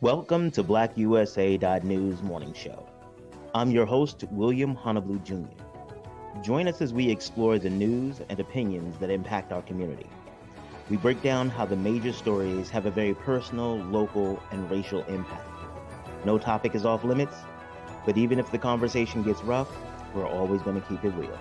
Welcome to BlackUSA.news morning show. I'm your host, William Honablew Jr. Join us as we explore the news and opinions that impact our community. We break down how the major stories have a very personal, local, and racial impact. No topic is off limits, but even if the conversation gets rough, we're always going to keep it real.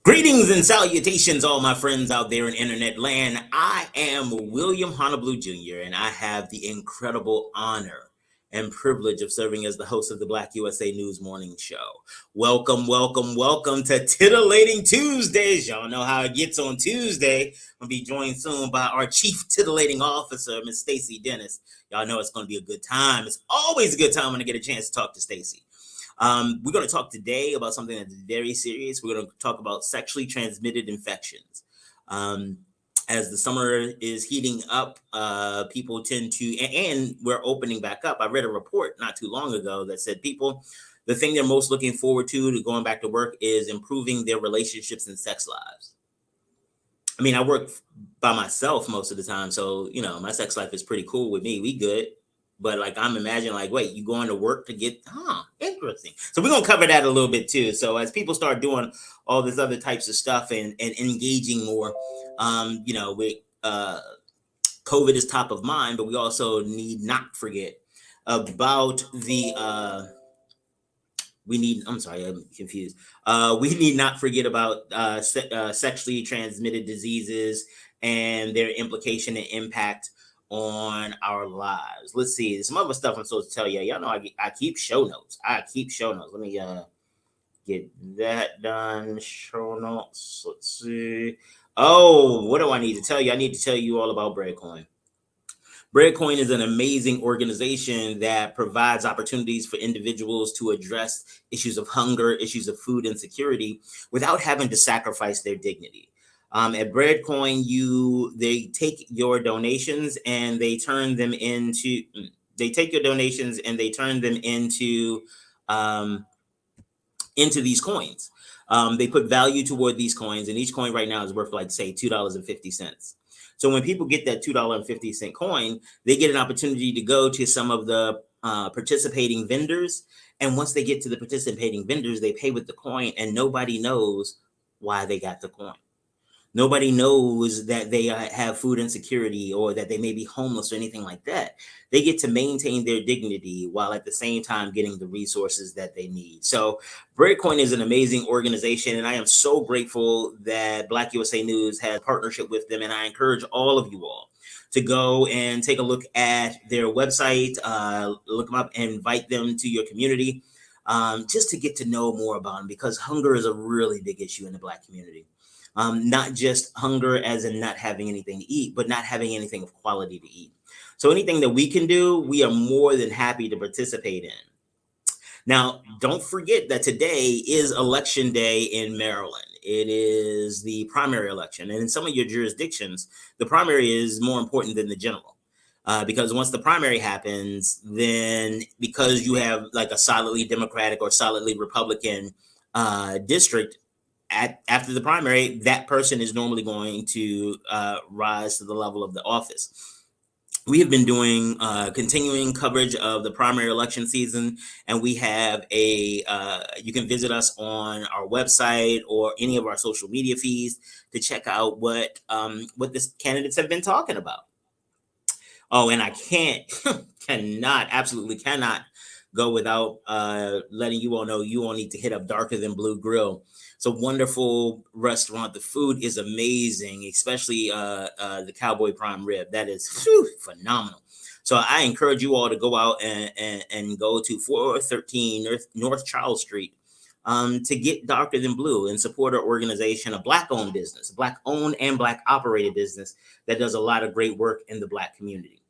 Greetings and salutations, all my friends out there in internet land. I am William Honablew Jr., and I have the incredible honor and privilege of serving as the host of the BlackUSA.news morning show. Welcome, welcome, welcome to Titillating Tuesdays. Y'all know how it gets on Tuesday. I'll be joined soon by our Chief Titillating Officer, Miss Stacey Dennis. Y'all know it's going to be a good time. It's always a good time when I get a chance to talk to Stacey. We're going to talk today about something that's very serious. We're going to talk about sexually transmitted infections. As the summer is heating up, people tend to, and we're opening back up. I read a report not too long ago that said the thing they're most looking forward to going back to work is improving their relationships and sex lives. I mean, I work by myself most of the time, so, my sex life is pretty cool with me. We good. But I'm imagining wait, you going to work to get, interesting. So we're going to cover that a little bit too. So as people start doing all this other types of stuff and engaging more, with COVID is top of mind, but we also need not forget about I'm sorry, I'm confused. We need not forget about sexually transmitted diseases and their implication and impact on our lives. Let's see. There's some other stuff I'm supposed to tell you. Y'all know I keep show notes. Let me get that done. Show notes. Let's see. Oh, what do I need to tell you? I need to tell you all about Breadcoin. Breadcoin is an amazing organization that provides opportunities for individuals to address issues of hunger, issues of food insecurity without having to sacrifice their dignity. At Breadcoin, they take your donations and they turn them into these coins. They put value toward these coins, and each coin right now is worth say $2.50. So when people get that $2.50 coin, they get an opportunity to go to some of the participating vendors. And once they get to the participating vendors, they pay with the coin, and nobody knows why they got the coin. Nobody knows that they have food insecurity or that they may be homeless or anything like that. They get to maintain their dignity while at the same time getting the resources that they need. So Breadcoin is an amazing organization, and I am so grateful that BlackUSA.news has a partnership with them. And I encourage all of you all to go and take a look at their website, look them up and invite them to your community, just to get to know more about them, because hunger is a really big issue in the Black community. Not just hunger as in not having anything to eat, but not having anything of quality to eat. So anything that we can do, we are more than happy to participate in. Now, don't forget that today is election day in Maryland. It is the primary election. And in some of your jurisdictions, the primary is more important than the general. Because once the primary happens, then because you have a solidly Democratic or solidly Republican district, after the primary, that person is normally going to rise to the level of the office. We have been doing continuing coverage of the primary election season, and we have you can visit us on our website or any of our social media feeds to check out what the candidates have been talking about. Oh, and I absolutely cannot go without letting you all know you all need to hit up Darker Than Blue Grill. It's a wonderful restaurant. The food is amazing, especially the Cowboy Prime Rib. That is phenomenal. So I encourage you all to go out and go to 413 North Charles Street to get Darker Than Blue and support our organization, a Black-owned business, a Black-owned and Black-operated business that does a lot of great work in the Black community.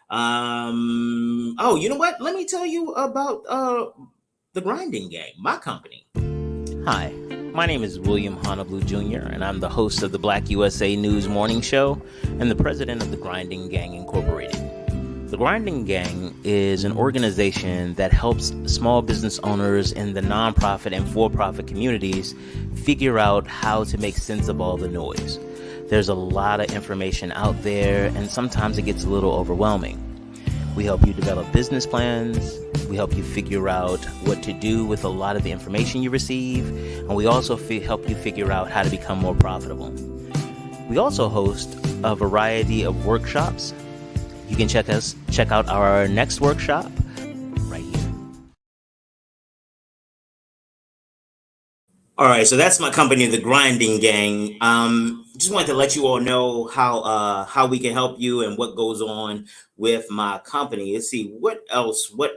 Oh, you know what? Let me tell you about the Grinding Gang, my company. Hi, my name is William Honablew Jr., and I'm the host of the BlackUSA.news morning show and the president of the Grinding Gang Incorporated. The Grinding Gang is an organization that helps small business owners in the nonprofit and for-profit communities figure out how to make sense of all the noise. There's a lot of information out there, and sometimes it gets a little overwhelming. We help you develop business plans. We help you figure out what to do with a lot of the information you receive. And we also help you figure out how to become more profitable. We also host a variety of workshops. You can check out our next workshop right here. All right, so that's my company, The Grinding Gang. Just wanted to let you all know how we can help you and what goes on with my company. Let's see, what else? Because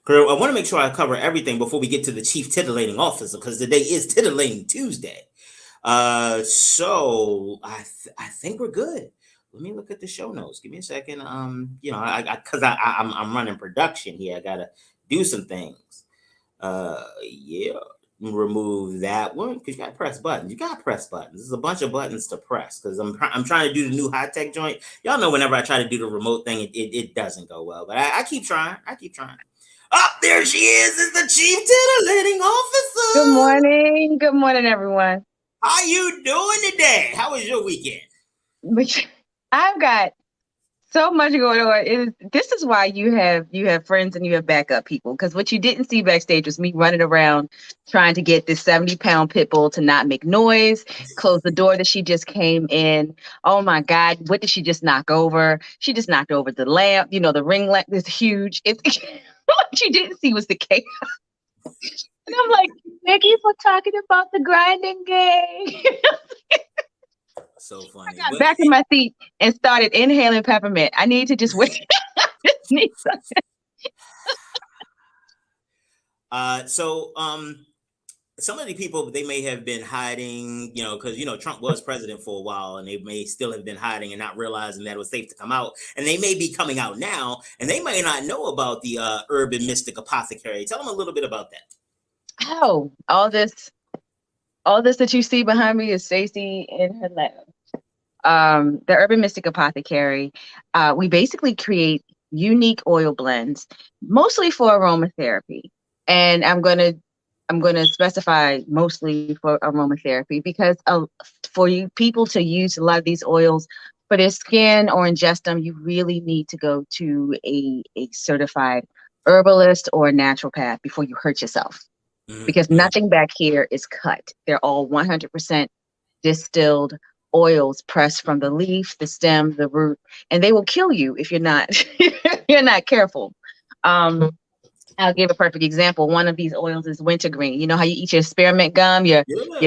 I want to make sure I cover everything before we get to the Chief Titillating Officer, because today is Titillating Tuesday. So I think we're good. Let me look at the show notes. Give me a second. I'm running production here. I gotta do some things. Remove that one, because you gotta press buttons. There's a bunch of buttons to press, because I'm trying to do the new high tech joint. Y'all know whenever I try to do the remote thing, it doesn't go well. But I keep trying. Oh, there she is. It's the Chief Titillating Officer. Good morning. Good morning, everyone. How you doing today? How was your weekend? I've got so much going on. This is why you have friends and you have backup people. Because what you didn't see backstage was me running around trying to get this 70-pound pit bull to not make noise, close the door that she just came in. Oh my God, what did she just knock over? She just knocked over the lamp. The ring lamp is huge. What you didn't see was the chaos. And I'm like, thank you for talking about the grinding gang. So funny. I got back in my seat and started inhaling peppermint. I need to just wait. Some of the people, they may have been hiding, because Trump was president for a while, and they may still have been hiding and not realizing that it was safe to come out. And they may be coming out now, and they may not know about the urban mystic apothecary. Tell them a little bit about that. Oh, all this that you see behind me is Stacey in her lab. The Urban Mystic Apothecary, we basically create unique oil blends, mostly for aromatherapy. And I'm gonna specify mostly for aromatherapy, because for you people to use a lot of these oils for their skin or ingest them, you really need to go to a certified herbalist or a naturopath before you hurt yourself. Because nothing back here is cut. They're all 100% distilled oils pressed from the leaf, the stem, the root, and they will kill you if you're not careful. I'll give a perfect example. One of these oils is wintergreen. You know how you eat your spearmint gum, your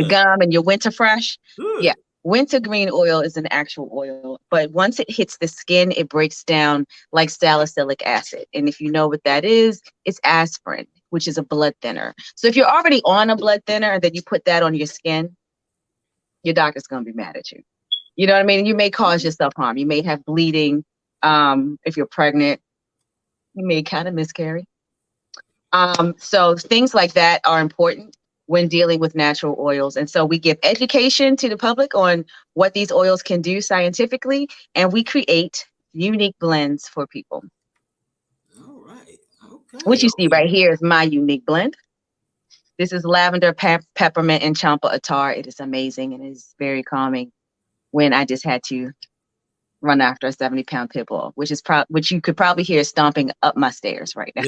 gum and your winter fresh? Yeah. Wintergreen oil is an actual oil, but once it hits the skin, it breaks down like salicylic acid. And if you know what that is, it's aspirin, which is a blood thinner. So if you're already on a blood thinner and then you put that on your skin, your doctor's going to be mad at you. You know what I mean? You may cause yourself harm. You may have bleeding. If you're pregnant, you may kind of miscarry. So things like that are important when dealing with natural oils. And so we give education to the public on what these oils can do scientifically, and we create unique blends for people. All right. Okay. What you see right here is my unique blend. This is lavender, peppermint, and champa attar. It is amazing and it is very calming when I just had to run after a 70-pound pit bull, which you could probably hear stomping up my stairs right now.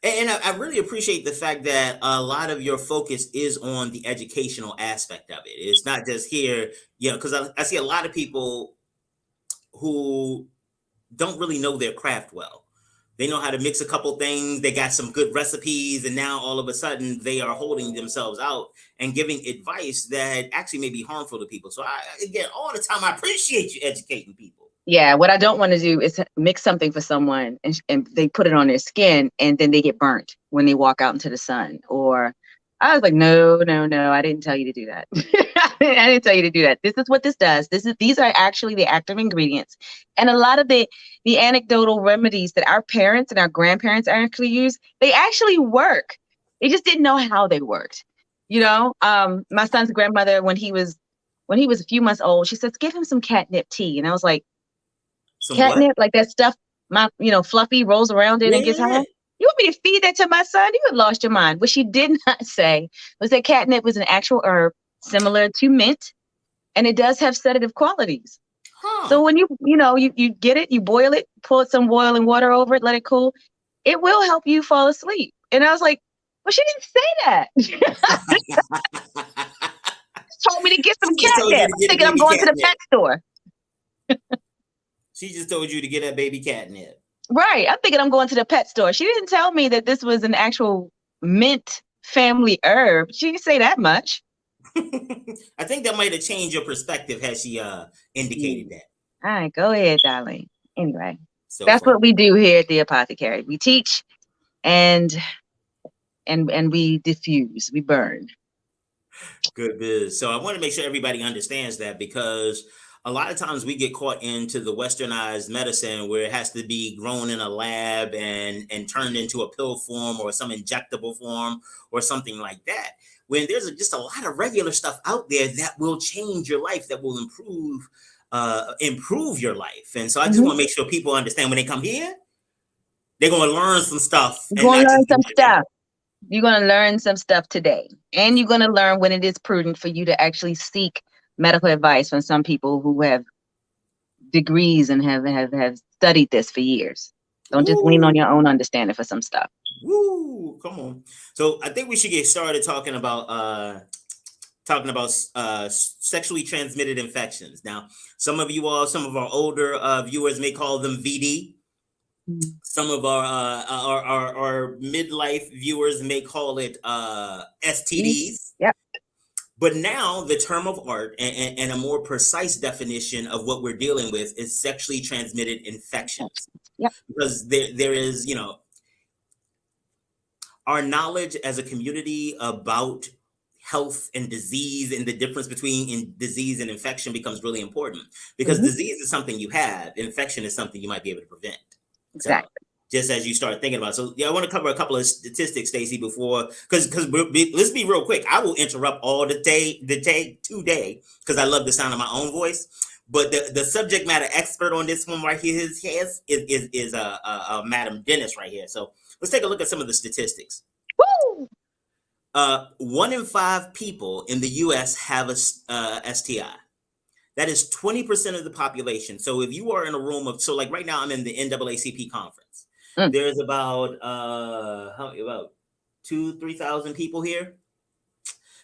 And I really appreciate the fact that a lot of your focus is on the educational aspect of it. It's not just here, because I see a lot of people who don't really know their craft well. They know how to mix a couple things. They got some good recipes, and now all of a sudden they are holding themselves out and giving advice that actually may be harmful to people. So again, all the time, I appreciate you educating people. Yeah, what I don't want to do is mix something for someone and they put it on their skin and then they get burnt when they walk out into the sun. Or I was like, no, I didn't tell you to do that. I didn't tell you to do that. This is what this does. These are actually the active ingredients. And a lot of the anecdotal remedies that our parents and our grandparents actually use, they actually work. They just didn't know how they worked. My son's grandmother, when he was a few months old, she says, give him some catnip tea. And I was like, catnip, like that stuff, Fluffy rolls around in and gets high. You want me to feed that to my son? You have lost your mind. What she did not say was that catnip was an actual herb similar to mint, and it does have sedative qualities. So when you get it, you boil it, pour some boiling water over it, let it cool. It will help you fall asleep. And I was like, well, she didn't say that. Told me to get some catnip. I'm thinking I'm going to the pet store. She just told you to get that baby catnip. Right. I'm thinking I'm going to the pet store. She didn't tell me that this was an actual mint family herb. She didn't say that much. I think that might have changed your perspective had she indicated that. All right, go ahead, darling. Anyway, so that's what we do here at the Apothecary. We teach and we diffuse, we burn. Good biz. So I want to make sure everybody understands that, because a lot of times we get caught into the westernized medicine where it has to be grown in a lab and turned into a pill form or some injectable form or something like that. When there's just a lot of regular stuff out there that will change your life, that will improve your life. And so I just want to make sure people understand when they come here, they're going to learn some stuff. You're going to learn some stuff. You're going to learn some stuff today. And you're going to learn when it is prudent for you to actually seek medical advice from some people who have degrees and have studied this for years. Don't just lean on your own understanding for some stuff. Woo, come on. So I think we should get started talking about sexually transmitted infections. Now, some of our older viewers may call them VD. Some of our midlife viewers may call it STDs. Yep. But now the term of art and a more precise definition of what we're dealing with is sexually transmitted infections. Yep. Because there is, our knowledge as a community about health and disease and the difference between disease and infection becomes really important, because disease is something you have. Infection is something you might be able to prevent. Exactly. So, just as you start thinking about it. So I want to cover a couple of statistics, Stacey, before, because let's be real quick. I will interrupt all the day today because I love the sound of my own voice. But the subject matter expert on this one right here is Madam Dennis right here. So let's take a look at some of the statistics. Woo! 1 in 5 people in the U.S. have a STI. That is 20% of the population. So if you are in a room of, so like right now I'm in the NAACP conference. There's about 2,000-3,000 people here.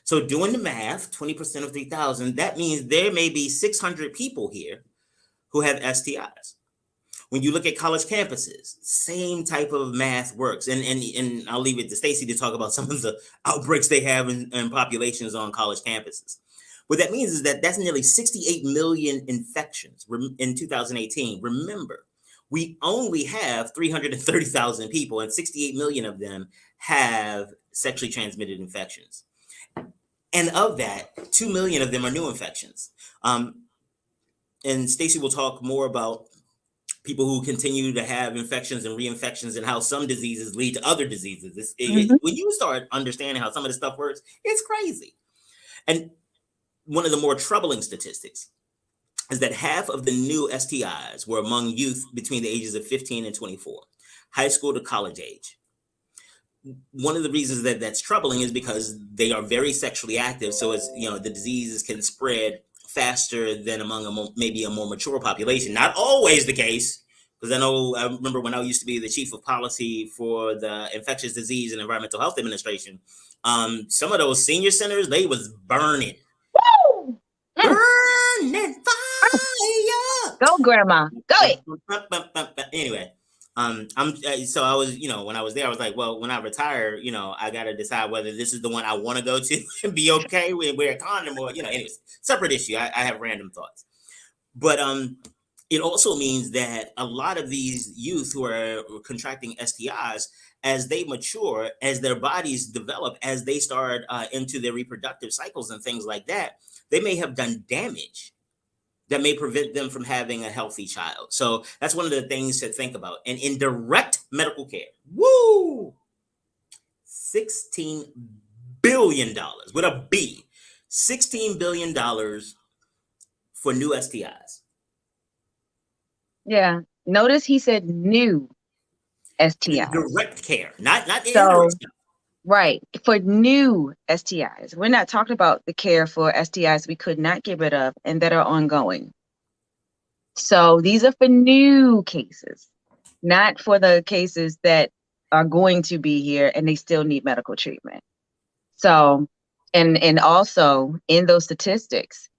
So doing the math, 20% of 3,000, that means there may be 600 people here who have STIs. When you look at college campuses, same type of math works. And I'll leave it to Stacey to talk about some of the outbreaks they have in populations on college campuses. What that means is that that's nearly 68 million infections in 2018. Remember, we only have 330,000 people, and 68 million of them have sexually transmitted infections. And of that, 2 million of them are new infections. And Stacey will talk more about people who continue to have infections and reinfections and how some diseases lead to other diseases. When you start understanding how some of this stuff works, it's crazy. And one of the more troubling statistics is that half of the new STIs were among youth between the ages of 15 and 24, high school to college age. One of the reasons that that's troubling is because they are very sexually active. So it's, the diseases can spread faster than among maybe a more mature population. Not always the case, because I remember when I used to be the chief of policy for the Infectious Disease and Environmental Health Administration, some of those senior centers, they was burning. Woo! Burning fire. Go, grandma. Go ahead. Anyway, so I was, when I was there, I was like, well, when I retire, I got to decide whether this is the one I want to go to and be okay with, wear a condom or, anyways, separate issue. I have random thoughts. But it also means that a lot of these youth who are contracting STIs, as they mature, as their bodies develop, as they start into their reproductive cycles and things like that, they may have done damage that may prevent them from having a healthy child. So that's one of the things to think about. And in direct medical care, $16 billion with a B, $16 billion for new STIs. Yeah. Notice he said new. STIs. Direct care, not the So, indirect stuff. right, for new STIs. We're not talking about the care for STIs we could not get rid of and that are ongoing. So these are for new cases, not for the cases that are going to be here and they still need medical treatment. So, and also in those statistics,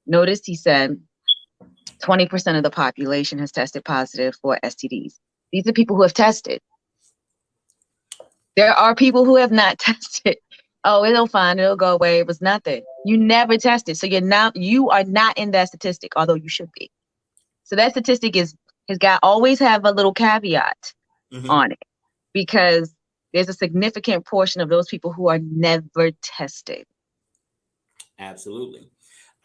notice he said 20% of the population has tested positive for STDs. These are people who have tested. There are people who have not tested. Oh, it'll fine, it'll go away. It was nothing. You never tested. So you are not in that statistic, although you should be. So that statistic has got always have a little caveat on it, because there's a significant portion of those people who are never tested. Absolutely.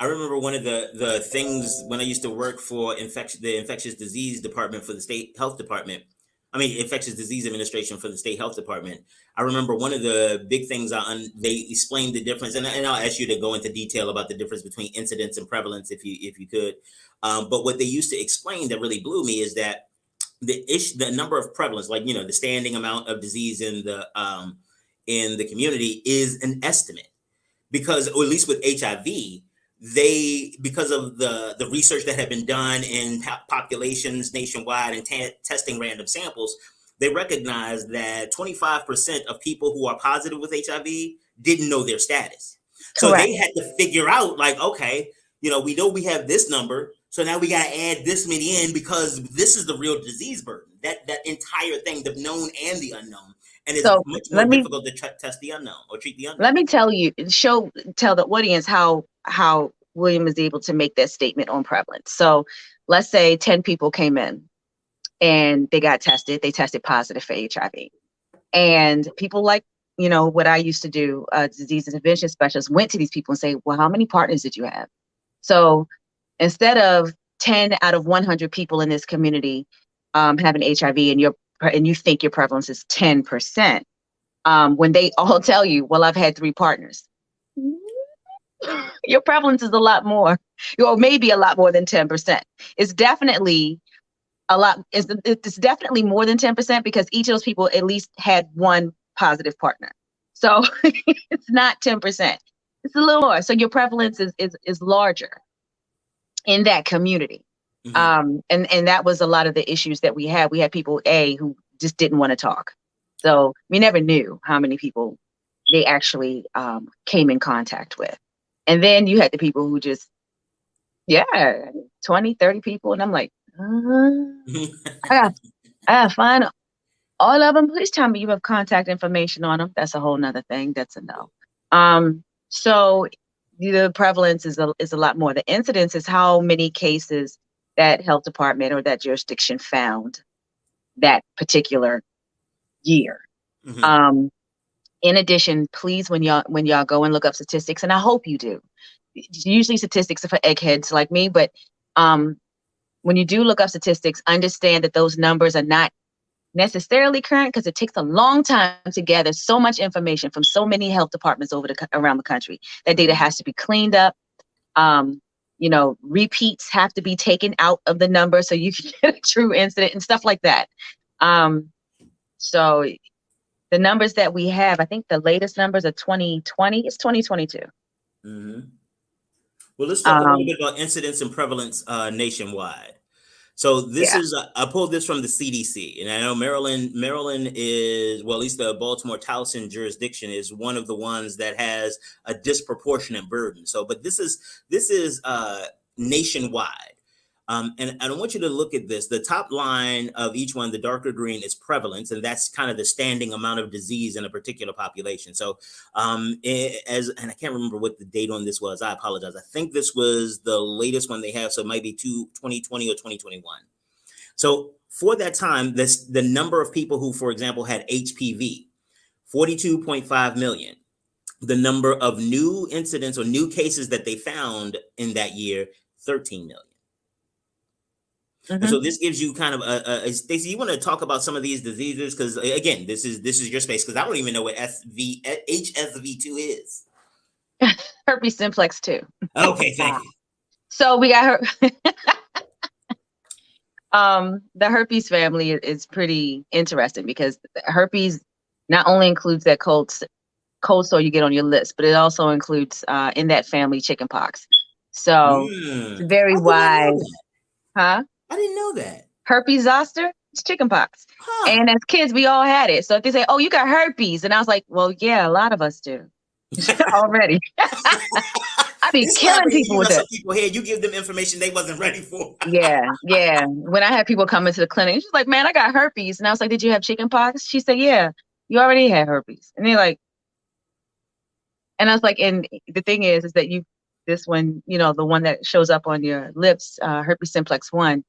I remember one of the things when I used to work for the infectious disease department for the state health department. Infectious disease administration for the state health department. I remember one of the big things they explained the difference, and I'll ask you to go into detail about the difference between incidence and prevalence if you could. But what they used to explain that really blew me is that the number of prevalence, like the standing amount of disease in the community, is an estimate, because, or at least with HIV, because of the research that had been done in populations nationwide and testing random samples, they recognized that 25% of people who are positive with HIV didn't know their status. Correct. So they had to figure out, like, okay, we know we have this number, so now we got to add this many in, because this is the real disease burden, that entire thing, the known and the unknown. And it's much more difficult to test the unknown or treat the unknown. Let me tell the audience how William is able to make that statement on prevalence. So let's say 10 people came in and they got tested. They tested positive for HIV. And people like, what I used to do, disease intervention specialists went to these people and say, well, how many partners did you have? So instead of 10 out of 100 people in this community having HIV and you think your prevalence is 10%, when they all tell you, well, I've had 3 partners, your prevalence is a lot more, or maybe a lot more than 10%. It's definitely a lot. It's definitely more than 10%, because each of those people at least had 1 positive partner. So it's not 10%. It's a little more. So your prevalence is larger in that community. And that was a lot of the issues that we had. We had people who just didn't want to talk. So we never knew how many people they actually came in contact with. And then you had the people who just, 20, 30 people. And I'm like, I gotta find all of them. Please tell me you have contact information on them. That's a whole nother thing. That's a no. So the prevalence is a lot more. The incidence is how many cases that health department or that jurisdiction found that particular year. In addition, please, when y'all go and look up statistics, and I hope you do. Usually statistics are for eggheads like me, but when you do look up statistics, understand that those numbers are not necessarily current, because it takes a long time to gather so much information from so many health departments around the country. That data has to be cleaned up. Repeats have to be taken out of the number so you can get a true incident and stuff like that. So the numbers that we have, I think the latest numbers are 2020. It's 2022. Well, let's talk a little bit about incidence and prevalence nationwide. So this is, I pulled this from the CDC, and I know Maryland is, well, at least the Baltimore-Towson jurisdiction is one of the ones that has a disproportionate burden. So, but this is nationwide. And I want you to look at this. The top line of each one, the darker green, is prevalence, and that's kind of the standing amount of disease in a particular population. So, and I can't remember what the date on this was. I apologize. I think this was the latest one they have, so it might be 2020 or 2021. So for that time, the number of people who, for example, had HPV, 42.5 million. The number of new incidents or new cases that they found in that year, 13 million. And so this gives you kind of a Stacey, you want to talk about some of these diseases? Because again, this is your space, because I don't even know what HSV2 is. Herpes simplex 2. Okay, thank you. So we got her. The herpes family is pretty interesting because herpes not only includes that cold sore you get on your lips, but it also includes in that family chickenpox. So it's very I did not know wide, that. huh? I didn't know that. Herpes zoster, it's chickenpox. Huh. And as kids, we all had it. So if they say, "Oh, you got herpes," and I was like, "Well, yeah, a lot of us do already." I be This is what killing happens when people you with mess it. up people here. You give them information they wasn't ready for. Yeah, yeah. When I had people come into the clinic, she's like, "Man, I got herpes," and I was like, "Did you have chickenpox?" She said, "Yeah, you already had herpes." And they're like, and I was like, and the thing is that this one, the one that shows up on your lips, herpes simplex 1,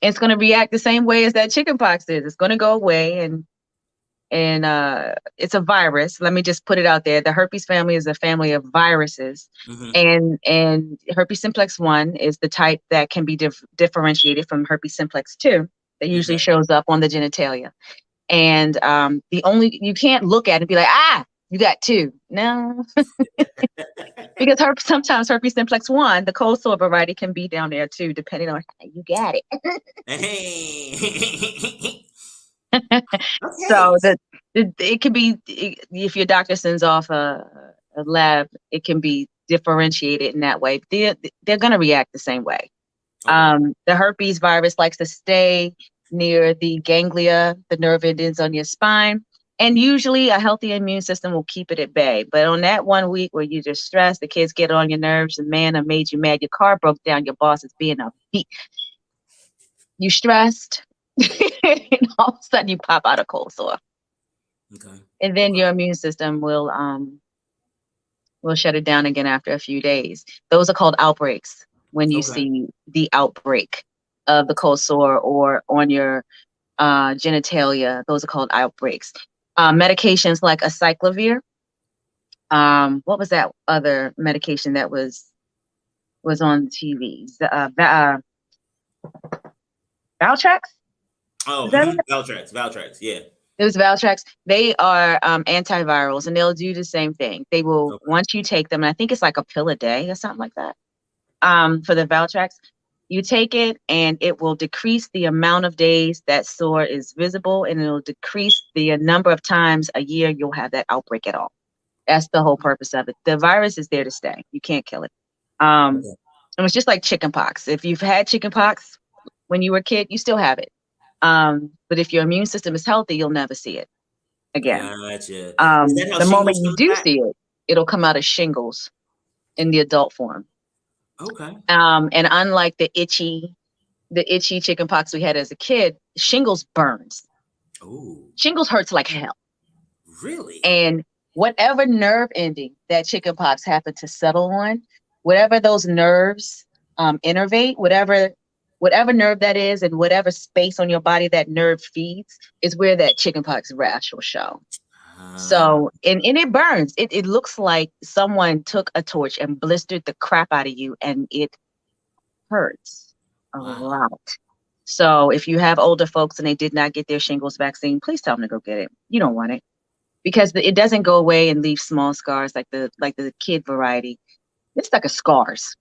it's going to react the same way as that chickenpox is. It's going to go away, and it's a virus. Let me just put it out there. The herpes family is a family of viruses, and herpes simplex 1 is the type that can be differentiated from herpes simplex 2 that usually shows up on the genitalia. And you can't look at it and be like, you got 2. No, because sometimes herpes simplex 1, the cold sore variety, can be down there too, depending on how you got it. Hey. So it could be, if your doctor sends off a lab, it can be differentiated in that way. They're going to react the same way. The herpes virus likes to stay near the ganglia, the nerve endings on your spine. And usually a healthy immune system will keep it at bay. But on that 1 week where you're just stressed, the kids get on your nerves, and man, I made you mad, your car broke down, your boss is being a beat. You stressed, and all of a sudden you pop out a cold sore. Okay. And then your immune system will shut it down again after a few days. Those are called outbreaks. When you see the outbreak of the cold sore or on your genitalia, those are called outbreaks. Medications like acyclovir. What was that other medication that was on TV? Valtrex? Oh, Valtrex, yeah. It was Valtrex. They are antivirals, and they'll do the same thing. They will, once you take them, and I think it's like a pill a day or something like that. For the Valtrex, you take it and it will decrease the amount of days that sore is visible, and it'll decrease the number of times a year you'll have that outbreak at all. That's the whole purpose of it. The virus is there to stay. You can't kill it. And it's just like chickenpox. If you've had chickenpox when you were a kid, you still have it. But if your immune system is healthy, you'll never see it again. Gotcha. The moment you do see it, it'll come out as shingles in the adult form. Okay. And unlike the itchy chickenpox we had as a kid, shingles burns. Ooh. Shingles hurts like hell. Really? And whatever nerve ending that chickenpox happened to settle on, whatever those nerves innervate, whatever nerve that is, and whatever space on your body that nerve feeds, is where that chickenpox rash will show. So, and it burns. It looks like someone took a torch and blistered the crap out of you, and it hurts a lot. So if you have older folks and they did not get their shingles vaccine, please tell them to go get it. You don't want it, because it doesn't go away and leave small scars like the kid variety. It's like a scars.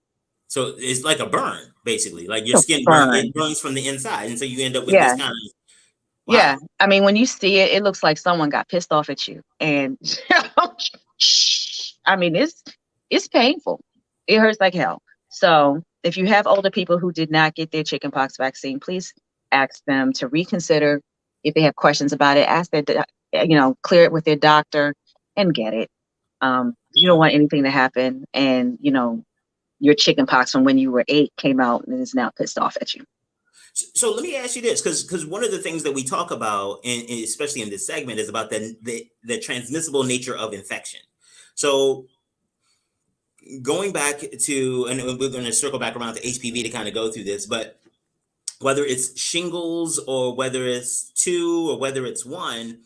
So it's like a burn, basically. Like your skin it burns from the inside, and so you end up with this kind of. Wow. Yeah, I mean, when you see it, it looks like someone got pissed off at you, and I mean, it's painful. It hurts like hell. So if you have older people who did not get their chickenpox vaccine, please ask them to reconsider. If they have questions about it, ask clear it with their doctor and get it. You don't want anything to happen, and your chickenpox from when you were 8 came out and is now pissed off at you. So let me ask you this, because one of the things that we talk about, and especially in this segment, is about the transmissible nature of infection. So going back to, and we're going to circle back around to HPV to kind of go through this, but whether it's shingles or whether it's 2 or whether it's 1,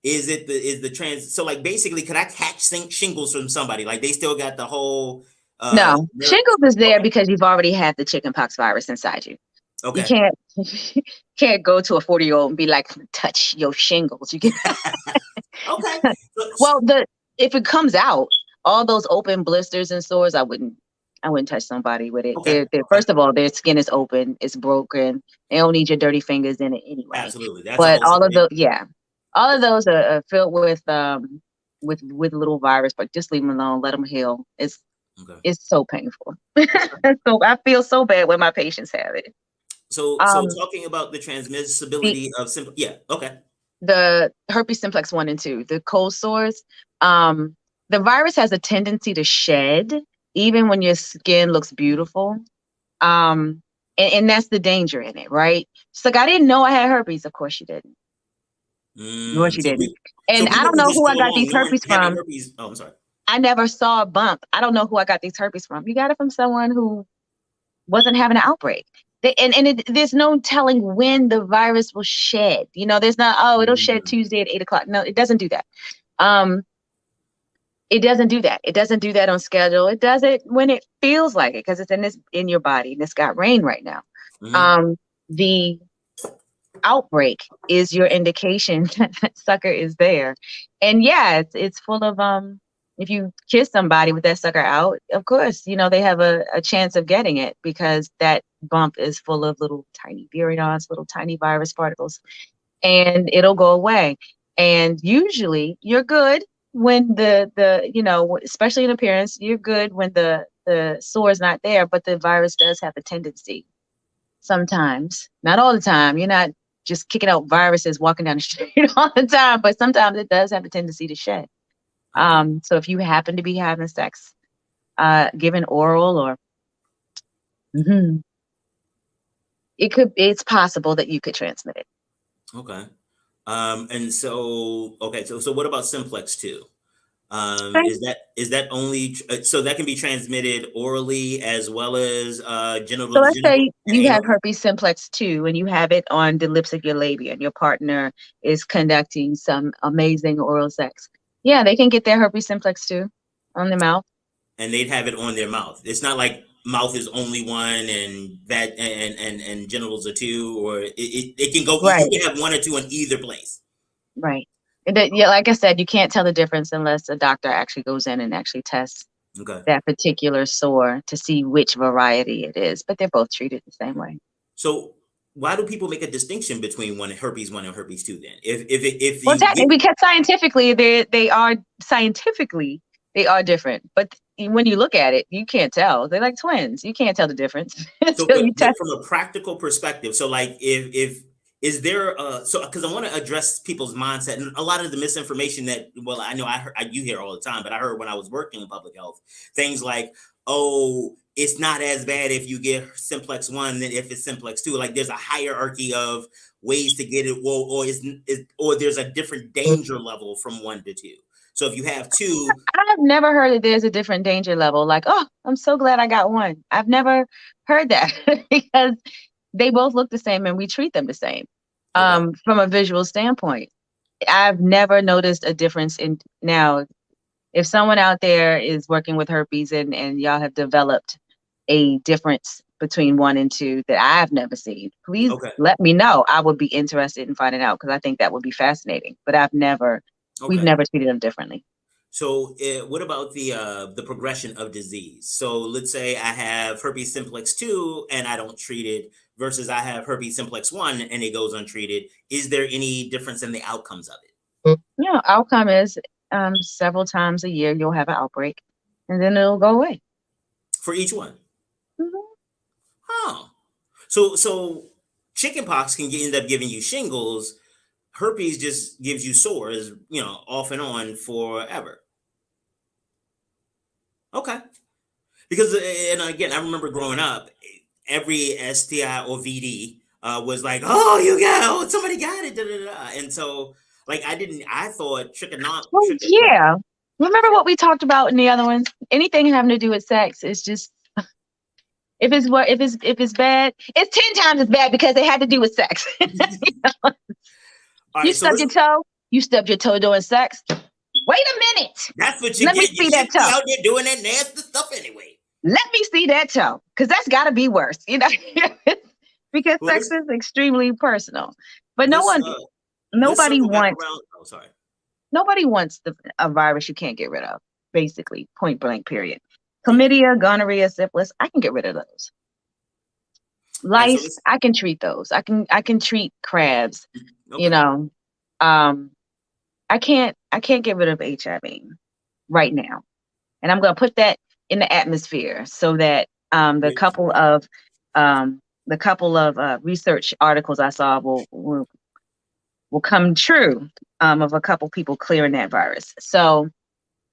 so like basically, could I catch shingles from somebody? Like they still got the whole. No, shingles is there because you've already had the chickenpox virus inside you. Okay. You can't go to a 40-year-old and be like, touch your shingles. You can. Okay. Well, if it comes out, all those open blisters and sores, I wouldn't I wouldn't touch somebody with it. Okay. First of all, their skin is open, it's broken. They don't need your dirty fingers in it anyway. Absolutely. That's but all of those are filled with little virus, but just leave them alone. Let them heal. It's so painful. So I feel so bad when my patients have it. So talking about the transmissibility of the herpes simplex 1 and 2, the cold sores, the virus has a tendency to shed even when your skin looks beautiful. And that's the danger in it, right? It's like, I didn't know I had herpes. Of course you didn't. Of course you didn't. And I don't know who I got these herpes from. Oh, I'm sorry. I never saw a bump. I don't know who I got these herpes from. You got it from someone who wasn't having an outbreak. There's no telling when the virus will shed. There's not, it'll shed Tuesday at 8:00. No, it doesn't do that. It doesn't do that. It doesn't do that on schedule. It does it when it feels like it, because it's in your body, and it's got rain right now. The outbreak is your indication that sucker is there. And yeah, it's full of if you kiss somebody with that sucker out, of course, they have a chance of getting it, because that bump is full of little tiny virions, little tiny virus particles, and it'll go away. And usually you're good when especially in appearance, you're good when the sore is not there, but the virus does have a tendency sometimes, not all the time. You're not just kicking out viruses walking down the street all the time, but sometimes it does have a tendency to shed. So if you happen to be having sex, given oral or it's possible that you could transmit it. Okay. And so what about simplex 2? Is that only so that can be transmitted orally as well as genital? So let's say you have herpes simplex 2 and you have it on the lips of your labia, and your partner is conducting some amazing oral sex. Yeah, they can get their herpes simplex 2 on their mouth. And they'd have it on their mouth. It's not like mouth is only one and that and genitals are 2, or it can go. Right. You can have 1 or 2 in either place. Right. Yeah, like I said, you can't tell the difference unless a doctor actually goes in and actually tests that particular sore to see which variety it is. But they're both treated the same way. So why do people make a distinction between herpes 1 and herpes 2 then? Because scientifically they are different. But when you look at it, you can't tell. They're like twins. You can't tell the difference. So from a practical perspective, so like is there because I want to address people's mindset and a lot of the misinformation that, well, I know you hear all the time, but I heard when I was working in public health, things like, oh, it's not as bad if you get simplex 1 than if it's simplex 2. Like there's a hierarchy of ways to get it, or there's a different danger level from 1 to 2. So if you have 2, I've never heard that there's a different danger level. Like, oh, I'm so glad I got 1. I've never heard that because they both look the same and we treat them the same. From a visual standpoint, I've never noticed a difference in. Now, if someone out there is working with herpes and y'all have developed a difference between 1 and 2 that I've never seen, please let me know. I would be interested in finding out, because I think that would be fascinating. But we've never treated them differently. So what about the progression of disease? So let's say I have herpes simplex 2 and I don't treat it, versus I have herpes simplex 1 and it goes untreated. Is there any difference in the outcomes of it? Yeah, outcome is several times a year you'll have an outbreak and then it'll go away. For each one? Oh. So chickenpox can end up giving you shingles. Herpes just gives you sores, off and on forever. Okay. Because, and again, I remember growing up, every STI or VD was like, oh, somebody got it. Da, da, da. And so, like, I thought trichinosis. Well, yeah. Remember what we talked about in the other ones? Anything having to do with sex is just, if it's bad, it's 10 times as bad because it had to do with sex. You stubbed your toe. You stubbed your toe doing sex. Wait a minute. That's what you Let get. me see that toe. Out there doing that nasty stuff anyway. Let me see that toe, because that's got to be worse, because sex is extremely personal. But nobody wants a virus you can't get rid of. Basically, point blank, period. Chlamydia, gonorrhea, syphilis, I can get rid of those. Lice, I can treat those. I can treat crabs. Okay. You know, I can't get rid of HIV right now, and I'm going to put that in the atmosphere so that the couple of research articles I saw will come true of a couple people clearing that virus. So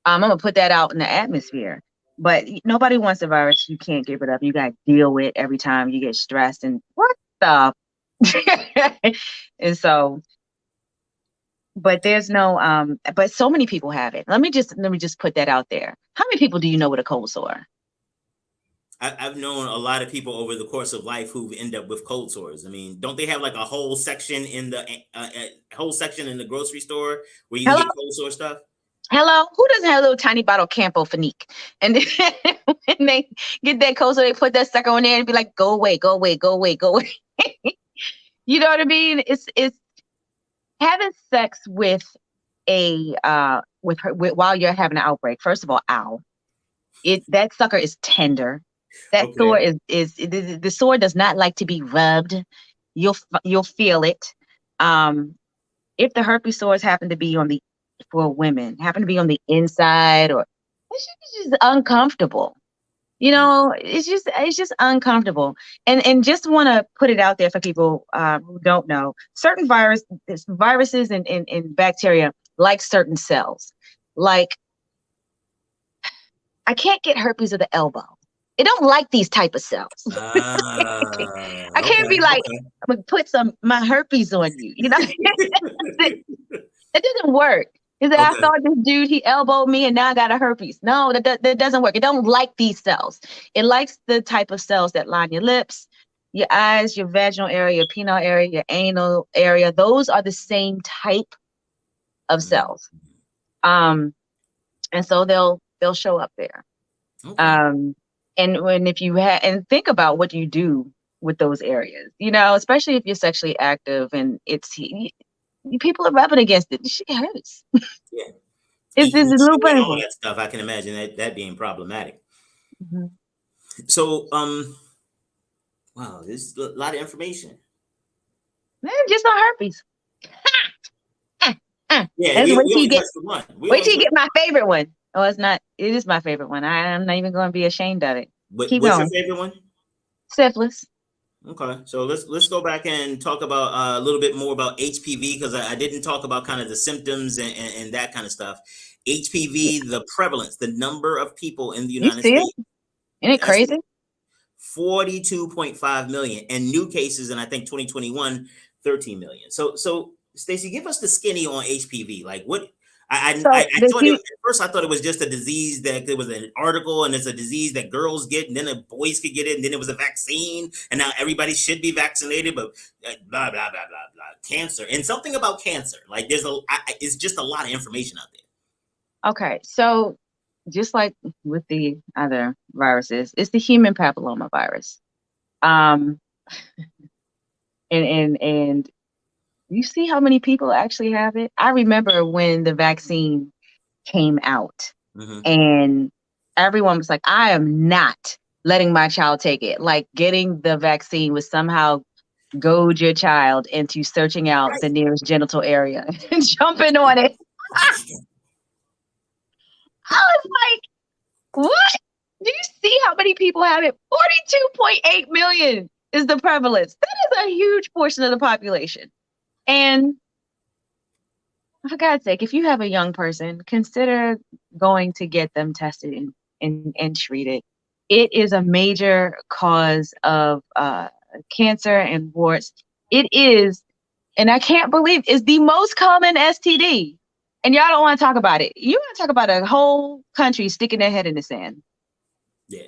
I'm gonna put that out in the atmosphere. But nobody wants a virus you can't get rid of. You got to deal with every time you get stressed and what the and so. But there's no but so many people have it. Let me just put that out there. How many people do you know with a cold sore? I've known a lot of people over the course of life who end up with cold sores. I mean, don't they have like a whole section in the grocery store where you can get cold sore stuff? Hello, who doesn't have a little tiny bottle of Campofinique? And then when they get that cold sore, they put that sucker on there and be like, "Go away, go away, go away, go away." You know what I mean? It's having sex with while you're having an outbreak. First of all, that sucker is tender. That sore is the sore does not like to be rubbed. You'll feel it. If the herpes sores happen to be for women happen to be on the inside, or it's just uncomfortable. You know, it's just uncomfortable. And just want to put it out there for people who don't know. Certain viruses and bacteria like certain cells. Like, I can't get herpes of the elbow. It don't like these type of cells. I can't be like, I'm gonna put my herpes on you. You know, it doesn't work. Is that I thought this dude, he elbowed me and now I got a herpes. No, that doesn't work. It don't like these cells. It likes the type of cells that line your lips, your eyes, your vaginal area, your penile area, your anal area. Those are the same type of cells. And so they'll show up there. And if you and think about what you do with those areas, you know, especially if you're sexually active and people are rubbing against it. This shit hurts. Yeah. It's a little painful. All that stuff, I can imagine that being problematic. Mm-hmm. So, wow, there's a lot of information. Man, just on herpes. Yeah, wait till you get my favorite one. Oh, it's not. It is my favorite one. I'm not even going to be ashamed of it. What's your favorite one? Syphilis. Okay, so let's go back and talk about a little bit more about HPV, because I didn't talk about kind of the symptoms and that kind of stuff. HPV, the prevalence, the number of people in the United States. Isn't it crazy? 42.5 million, and new cases in I think 2021, 13 million. So Stacey, give us the skinny on HPV. Like what? I thought at first I thought it was just a disease that there was an article and it's a disease that girls get and then the boys could get it and then it was a vaccine and now everybody should be vaccinated, but blah blah blah blah blah cancer and something about cancer. Like it's just a lot of information out there. Okay, so just like with the other viruses, it's the human papilloma virus, and you see how many people actually have it? I remember when the vaccine came out and everyone was like, I am not letting my child take it. Like getting the vaccine was somehow goad your child into searching out the nearest genital area and jumping on it. I was like, what? Do you see how many people have it? 42.8 million is the prevalence. That is a huge portion of the population. And for God's sake, if you have a young person, consider going to get them tested and treated. It is a major cause of cancer and warts. It is, and I can't believe, it's the most common STD. And y'all don't want to talk about it. You want to talk about a whole country sticking their head in the sand. Yeah.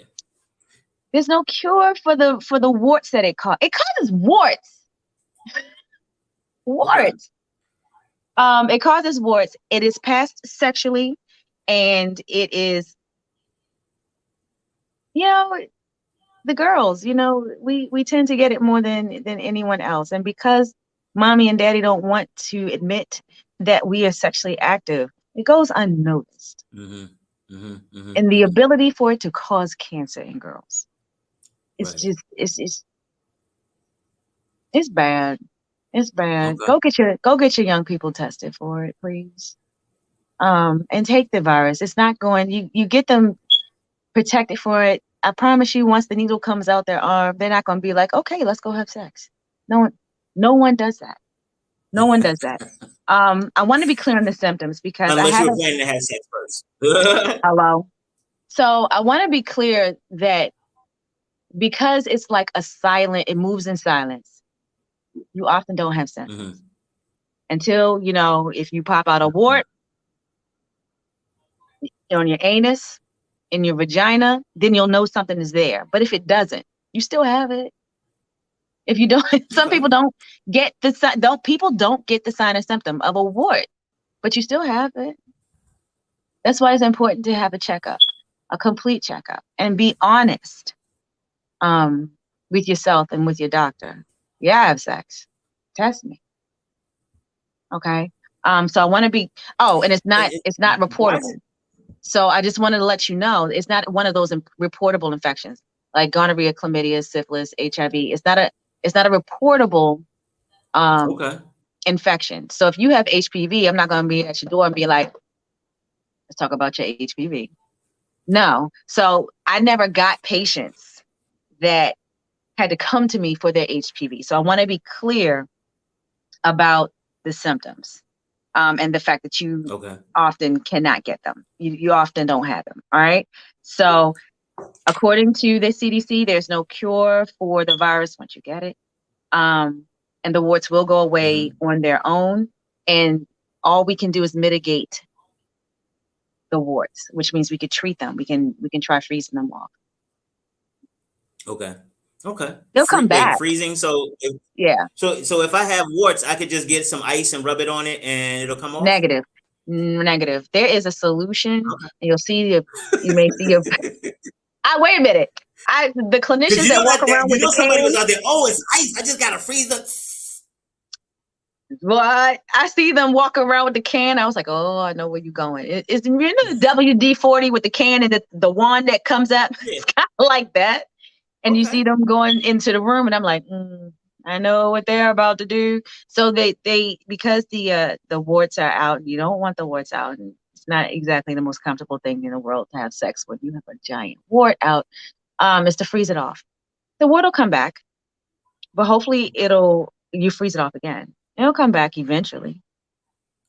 There's no cure for the warts that it causes. It causes warts. Warts. It causes warts. It is passed sexually, and it is, you know, the girls, you know, we tend to get it more than anyone else. And because mommy and daddy don't want to admit that we are sexually active, it goes unnoticed. and the ability for it to cause cancer in girls. It's Right. just it's bad. It's bad. Okay. Go get your young people tested for it, please. And take the virus. It's not going. You get them protected for it. I promise you, once the needle comes out their arm, they're not going to be like, okay, let's go have sex. No one does that. No one does that. I want to be clear on the symptoms because Unless you were planning to have sex first. Hello. So I want to be clear that because it's like it moves in silence. You often don't have symptoms until, if you pop out a wart on your anus, in your vagina, then you'll know something is there. But if it doesn't, you still have it. If you don't, some people don't get the sign or symptom of a wart, but you still have it. That's why it's important to have a checkup, a complete checkup, and be honest with yourself and with your doctor. Yeah, I have sex. Test me. Okay. So I want to be. Oh, and it's not reportable. So I just wanted to let you know it's not one of those reportable infections like gonorrhea, chlamydia, syphilis, HIV. It's not a reportable infection. So if you have HPV, I'm not going to be at your door and be like, let's talk about your HPV. No. So I never got patients that had to come to me for their HPV. So I want to be clear about the symptoms. And the fact that you often cannot get them. You often don't have them. All right. So according to the CDC, there's no cure for the virus once you get it. And the warts will go away on their own. And all we can do is mitigate the warts, which means we could treat them. We can try freezing them off. Okay. They'll come back. Freezing. So if I have warts, I could just get some ice and rub it on it, and it'll come off. Negative. There is a solution. And you may see your. Wait a minute. The clinicians that walk around with the somebody can. Was out there. Oh, it's ice. I just gotta freeze it. Well, I see them walk around with the can. I was like, oh, I know where you're going. It's the WD-40 with the can and the wand that comes up. Yeah. It's kind of like that. And you see them going into the room, and I'm like, I know what they're about to do. So they because the warts are out, you don't want the warts out, and it's not exactly the most comfortable thing in the world to have sex when you have a giant wart out. Is to freeze it off. The wart will come back, but hopefully you freeze it off again. It'll come back eventually,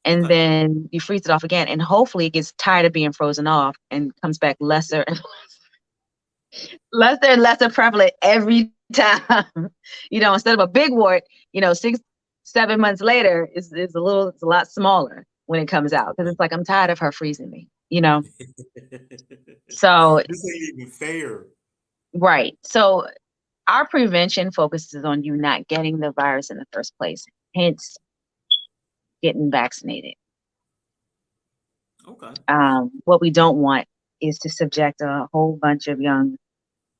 and then you freeze it off again, and hopefully it gets tired of being frozen off and comes back lesser and lesser prevalent every time. Instead of a big wart, 6-7 months later, it's a lot smaller when it comes out, because it's like, I'm tired of her freezing me. So this ain't even fair. Right. So our prevention focuses on you not getting the virus in the first place, hence getting vaccinated. Okay. What we don't want is to subject a whole bunch of young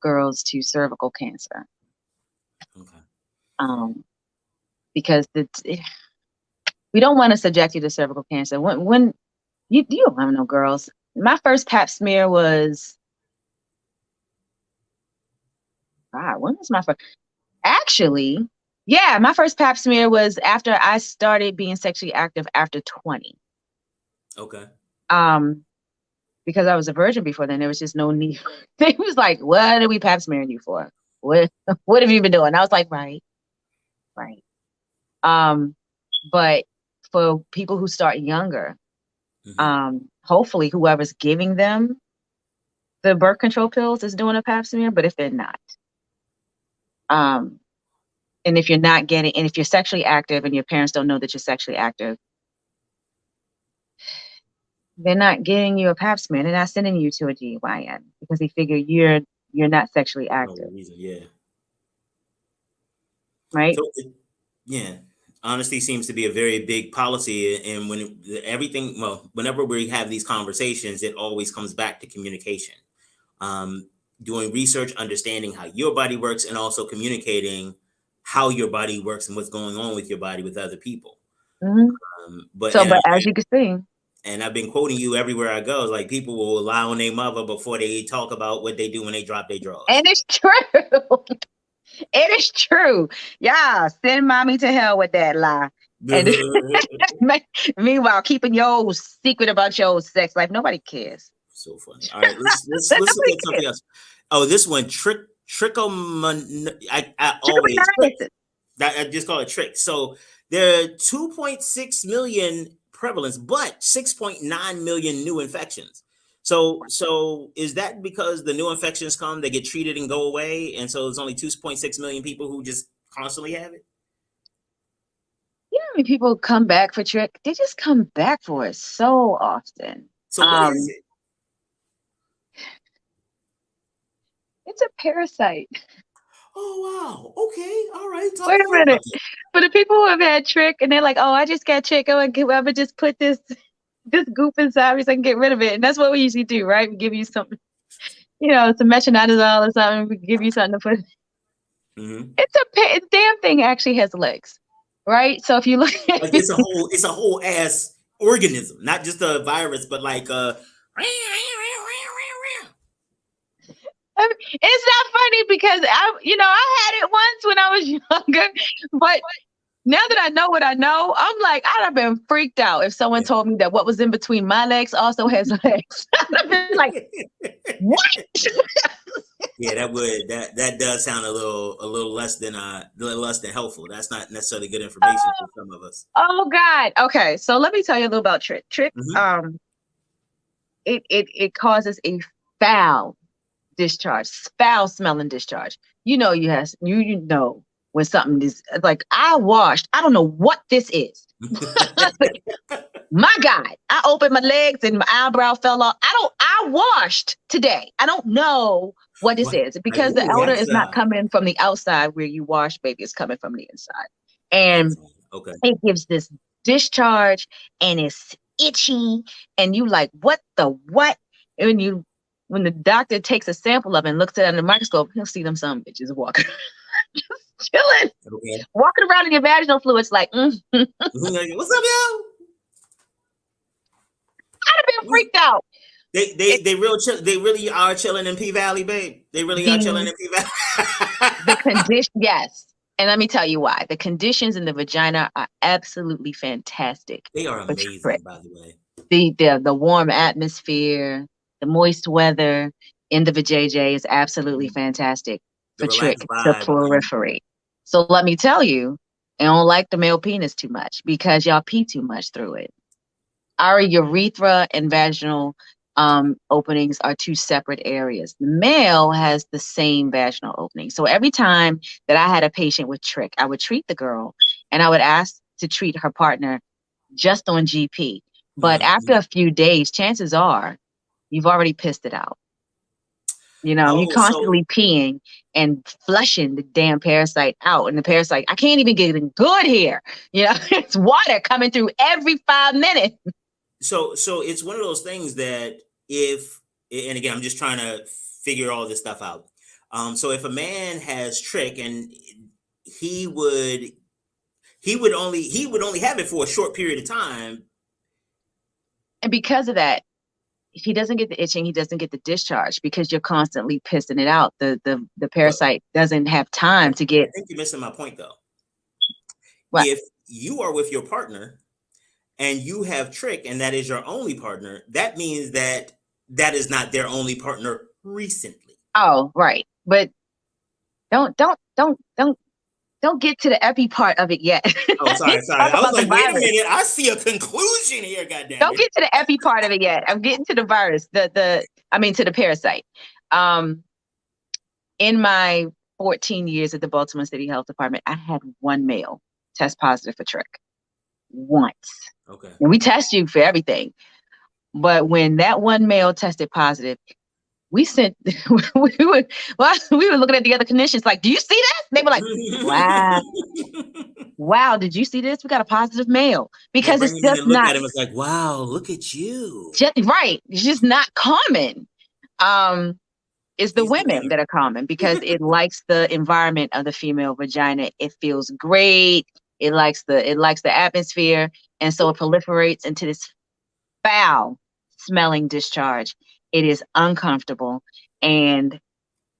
girls to cervical cancer. Okay. Because we don't want to subject you to cervical cancer. When you don't have no girls. My first pap smear was, when was my first? Actually, yeah, my first pap smear was after I started being sexually active after 20. Okay. Because I was a virgin before then, there was just no need. They was like, what are we pap smearing you for? What have you been doing? I was like, right. But for people who start younger, hopefully whoever's giving them the birth control pills is doing a pap smear. But if they're not, and if you're sexually active and your parents don't know that you're sexually active, they're not getting you a pap smear. They're not sending you to a GYN because they figure you're not sexually active. No reason, yeah. Right? So, honesty seems to be a very big policy, and whenever we have these conversations, it always comes back to communication. Doing research, understanding how your body works, and also communicating how your body works and what's going on with your body with other people. But as you can see, And I've been quoting you everywhere I go. It's like people will lie on their mother before they talk about what they do when they drop their drawers. And it's true. It is true. Yeah, send mommy to hell with that lie. And meanwhile, keeping your secret about your sex life, nobody cares. So funny. All right, let's look at something else. Oh, this one, I just call it trick. So there are 2.6 million prevalence, but 6.9 million new infections. So is that because the new infections come, they get treated and go away, and so there's only 2.6 million people who just constantly have it? You know how many people come back for trick? They just come back for it so often. So what is it? It's a parasite. Oh, wow. Okay. All right. Wait a minute. For the people who have had trick and they're like, oh, I just got trick. I'm gonna just put this goop inside me so I can get rid of it. And that's what we usually do, right? We give you something, some metronidazole or something. We give you something to put. Mm-hmm. It's damn thing actually has legs, right? So if you look at like it's a whole ass organism, not just a virus, but like it's not funny because I had it once when I was younger, but now that I know what I know, I'm like, I'd have been freaked out if someone told me that what was in between my legs also has legs. I'd have been like, what? Yeah, that does sound a little less than helpful. That's not necessarily good information for some of us. Oh God. Okay, so let me tell you a little about trick. Trick, it causes a foul discharge, foul smelling discharge. You know when something is like, I don't know what this is. My God, I opened my legs and my eyebrow fell off. I washed today. I don't know what this is because the odor is not coming from the outside where you wash, baby. It's coming from the inside. And it gives this discharge and it's itchy. And you like, what the what? And when the doctor takes a sample of it and looks at it under the microscope, he'll see them some bitches walking. Just chilling, walking around in your vaginal fluids like, what's up, yo? I'd have been freaked out. They really are chilling in P Valley, babe. They really are chilling in P Valley. The condition, yes. And let me tell you why. The conditions in the vagina are absolutely fantastic. They are amazing, by the way. The warm atmosphere, the moist weather in the vajayjay is absolutely fantastic for trick to proliferate. So let me tell you, I don't like the male penis too much because y'all pee too much through it. Our urethra and vaginal openings are two separate areas. The male has the same vaginal opening. So every time that I had a patient with trick, I would treat the girl and I would ask to treat her partner just on GP. But after a few days, chances are you've already pissed it out. You're constantly peeing and flushing the damn parasite out. And the parasite, I can't even get it good here. It's water coming through every 5 minutes. So it's one of those things that and again, I'm just trying to figure all this stuff out. So if a man has trick and he would only have it for a short period of time. And because of that, if he doesn't get the itching, he doesn't get the discharge because you're constantly pissing it out. The parasite doesn't have time to get. I think you're missing my point though. What? If you are with your partner and you have trick and that is your only partner, that means that is not their only partner recently. Oh, right. But don't get to the epi part of it yet. Oh, sorry. I was like, wait a minute. I see a conclusion here, goddamn. Don't get to the epi part of it yet. I'm getting to the virus, to the parasite. In my 14 years at the Baltimore City Health Department, I had one male test positive for trick. Once. Okay. And we test you for everything. But when that one male tested positive, we were looking at the other clinicians like, do you see this? They were like, wow, did you see this? We got a positive male. Because it's just not. At him, it's like, wow, look at you. Right. It's just not common. It's the women that are common because it likes the environment of the female vagina. It feels great. It likes the atmosphere. And so it proliferates into this foul smelling discharge. It is uncomfortable. And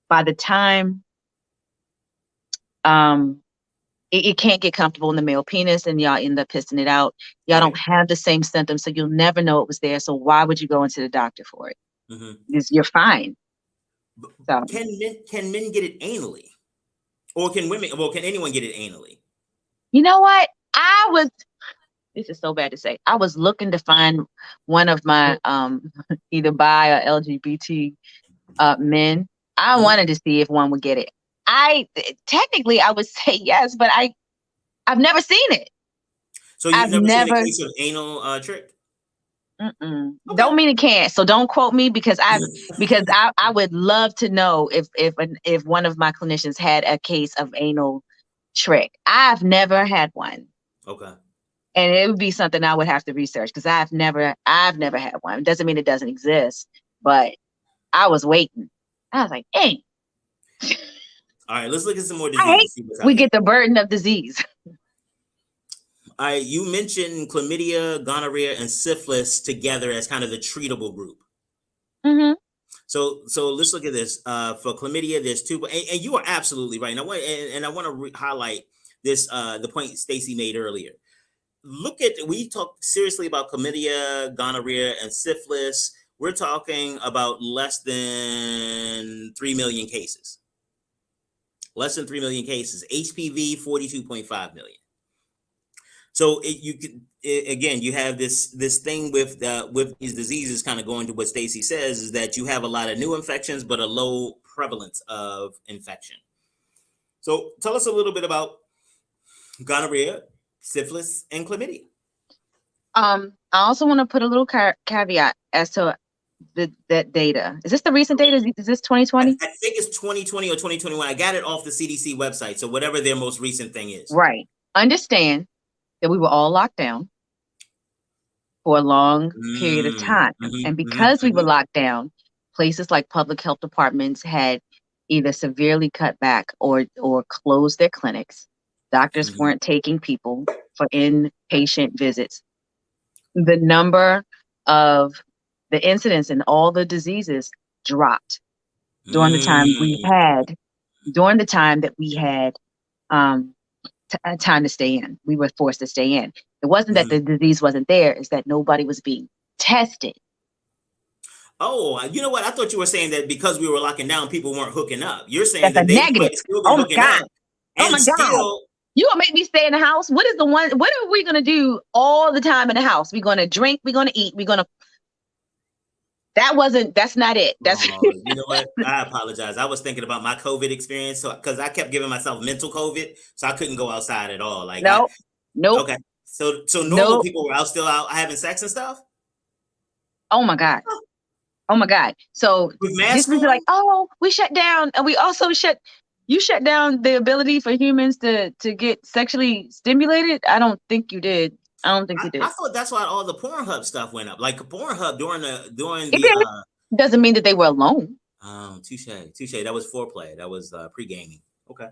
by the time it can't get comfortable in the male penis, and y'all end up pissing it out. Y'all don't have the same symptoms, so you'll never know it was there. So why would you go into the doctor for it? You're fine. So can men get it anally, or can women? Well, can anyone get it anally? You know what? This is so bad to say. I was looking to find one of my either bi or LGBT men. I wanted to see if one would get it. Technically I would say yes, but I've never seen it. So you've never seen a case of anal trick? Okay. Don't mean it can't. So don't quote me because I would love to know if one of my clinicians had a case of anal trick. I've never had one. Okay. And it would be something I would have to research because I've never had one. It doesn't mean it doesn't exist, but I was waiting. I was like, hey. All right, let's look at some more diseases. We get the burden of disease. All right, you mentioned chlamydia, gonorrhea, and syphilis together as kind of the treatable group. So let's look at this. For chlamydia, there's two, and you are absolutely right. Now, I want to highlight this, the point Stacey made earlier. We talked seriously about chlamydia, gonorrhea, and syphilis. We're talking about less than 3 million cases. Less than 3 million cases. HPV, 42.5 million. So you have this thing with these diseases, kind of going to what Stacey says, is that you have a lot of new infections, but a low prevalence of infection. So tell us a little bit about gonorrhea, syphilis, and chlamydia. I also want to put a little caveat as to that data. Is this the recent data? Is this 2020? I think it's 2020 or 2021. I got it off the CDC website. So whatever their most recent thing is. Right. Understand that we were all locked down for a long period of time. And because we were locked down, places like public health departments had either severely cut back or closed their clinics. Doctors weren't taking people for inpatient visits. The number of the incidents in all the diseases dropped during the time that we had time to stay in. We were forced to stay in. It wasn't that the disease wasn't there, it's that nobody was being tested. Oh, you know what? I thought you were saying that because we were locking down, people weren't hooking up. You're saying that's that they might still be hooking up. Oh my God. You gonna make me stay in the house? What are we gonna do all the time in the house? We're gonna drink, we're gonna eat, that's not it. You know what? I apologize. I was thinking about my COVID experience. So, cause I kept giving myself mental COVID, so I couldn't go outside at all. Like, nope. Okay. So normal people were still out having sex and stuff. Oh my God. So this is like, oh, we shut down, and we also shut down the ability for humans to get sexually stimulated. I don't think you did. I thought that's why all the Pornhub stuff went up. Like Pornhub during doesn't mean that they were alone. Touche. That was foreplay. That was pre-gaming. Okay.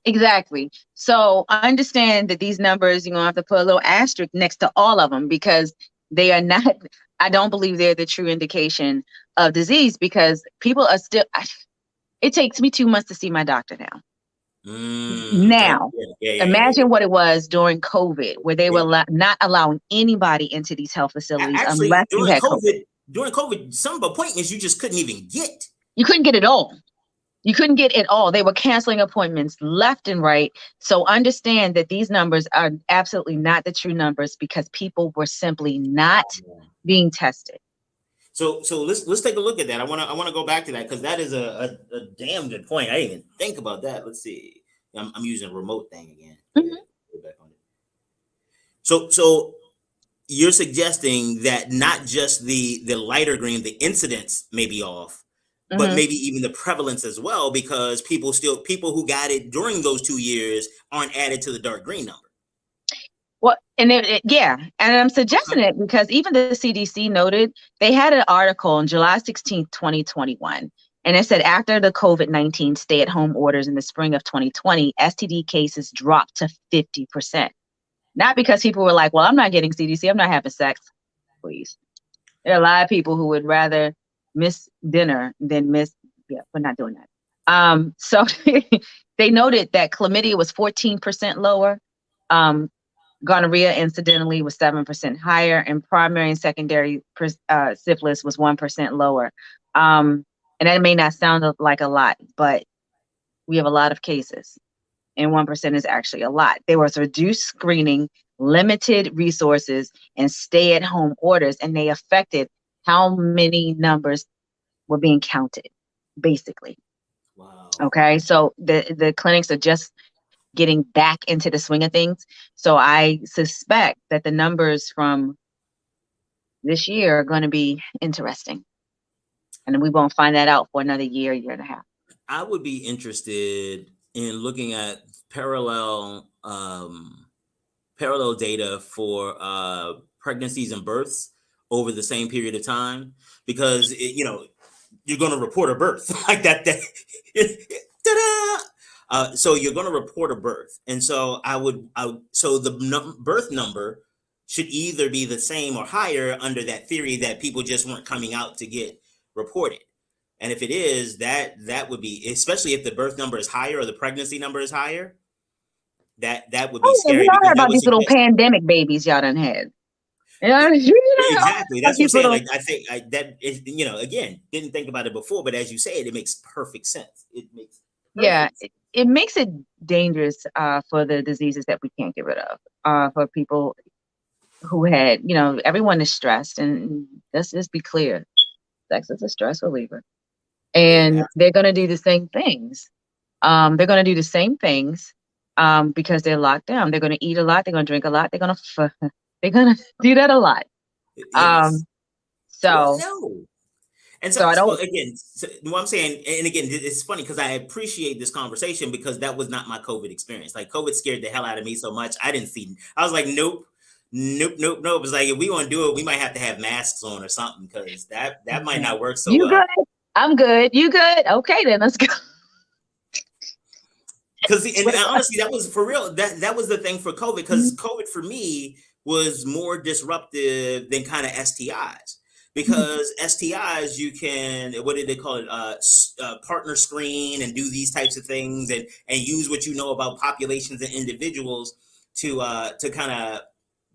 Exactly. So I understand that these numbers, you're gonna have to put a little asterisk next to all of them because they are not. I don't believe they're the true indication of disease because people are still. It takes me 2 months to see my doctor now. Now, imagine what it was during COVID, where they were not allowing anybody into these health facilities unless you had COVID. During COVID, some appointments you just couldn't even get. You couldn't get it all. They were canceling appointments left and right. So understand that these numbers are absolutely not the true numbers because people were simply not being tested. So let's take a look at that. I want to go back to that because that is a damn good point. I didn't even think about that. Let's see. I'm using a remote thing again. Go back on it. So you're suggesting that not just the lighter green, the incidence may be off, but maybe even the prevalence as well, because people who got it during those 2 years aren't added to the dark green number. Well, and and I'm suggesting it because even the CDC noted they had an article on July 16th, 2021, and it said after the COVID-19 stay-at-home orders in the spring of 2020, STD cases dropped to 50%. Not because people were like, well, I'm not getting CDC, I'm not having sex. Please. There are a lot of people who would rather miss dinner than miss. Yeah, we're not doing that. So they noted that chlamydia was 14% lower. Gonorrhea, incidentally, was 7% higher, and primary and secondary syphilis was 1% lower. And that may not sound like a lot, but we have a lot of cases, and 1% is actually a lot. There was reduced screening, limited resources, and stay-at-home orders, and they affected how many numbers were being counted, basically. Wow. Okay, so the clinics are just getting back into the swing of things. So I suspect that the numbers from this year are going to be interesting. And we won't find that out for another year and a half. I would be interested in looking at parallel data for pregnancies and births over the same period of time, because you're going to report a birth like that. So you're going to report a birth, and so so the birth number should either be the same or higher under that theory that people just weren't coming out to get reported. And if it is, that would be, especially if the birth number is higher or the pregnancy number is higher, that would be scary. We all heard about these little pandemic babies y'all done had. Exactly. That's what I'm saying. Like, I think that is, again, didn't think about it before, but as you say it makes perfect sense. It makes sense. It makes it dangerous for the diseases that we can't get rid of. For people who had, everyone is stressed, and let's just be clear, sex is a stress reliever, and they're going to do the same things. They're going to do the same things because they're locked down. They're going to eat a lot. They're going to drink a lot. They're going to do that a lot. Yes. So no. And so I don't, again, what I'm saying, and again, it's funny because I appreciate this conversation because that was not my COVID experience. Like, COVID scared the hell out of me so much. I was like, nope. It was like, if we want to do it, we might have to have masks on or something, because that might not work so well. You good? I'm good. You good? Okay, then let's go. Because, and honestly, that was for real. That was the thing for COVID, because COVID for me was more disruptive than kind of STIs. Because STIs, you can, what did they call it? Partner screen and do these types of things, and use what you know about populations and individuals to kind of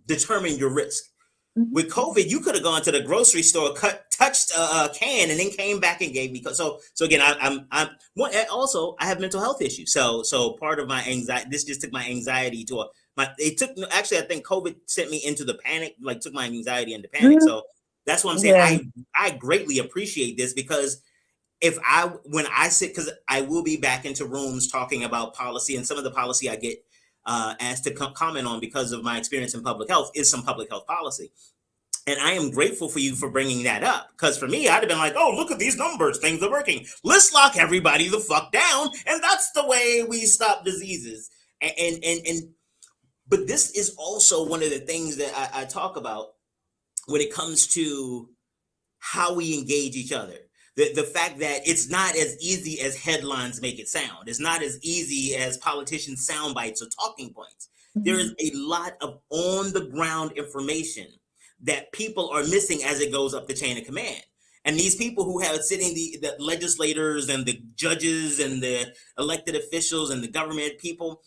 determine your risk. With COVID, you could have gone to the grocery store, touched a can, and then came back and gave me. So again, also I have mental health issues. So part of my anxiety, this just took my anxiety to I think COVID sent me into the panic, like took my anxiety into panic. So that's what I'm saying. I greatly appreciate this, because when I sit, because I will be back into rooms talking about policy, and some of the policy I get asked to comment on because of my experience in public health is some public health policy. And I am grateful for you for bringing that up, because for me, I'd have been like, oh, look at these numbers. Things are working. Let's lock everybody the fuck down. And that's the way we stop diseases. But this is also one of the things that I talk about when it comes to how we engage each other. The fact that it's not as easy as headlines make it sound. It's not as easy as politicians' sound bites or talking points. There is a lot of on-the-ground information that people are missing as it goes up the chain of command. And these people who have sitting, the legislators and the judges and the elected officials and the government people,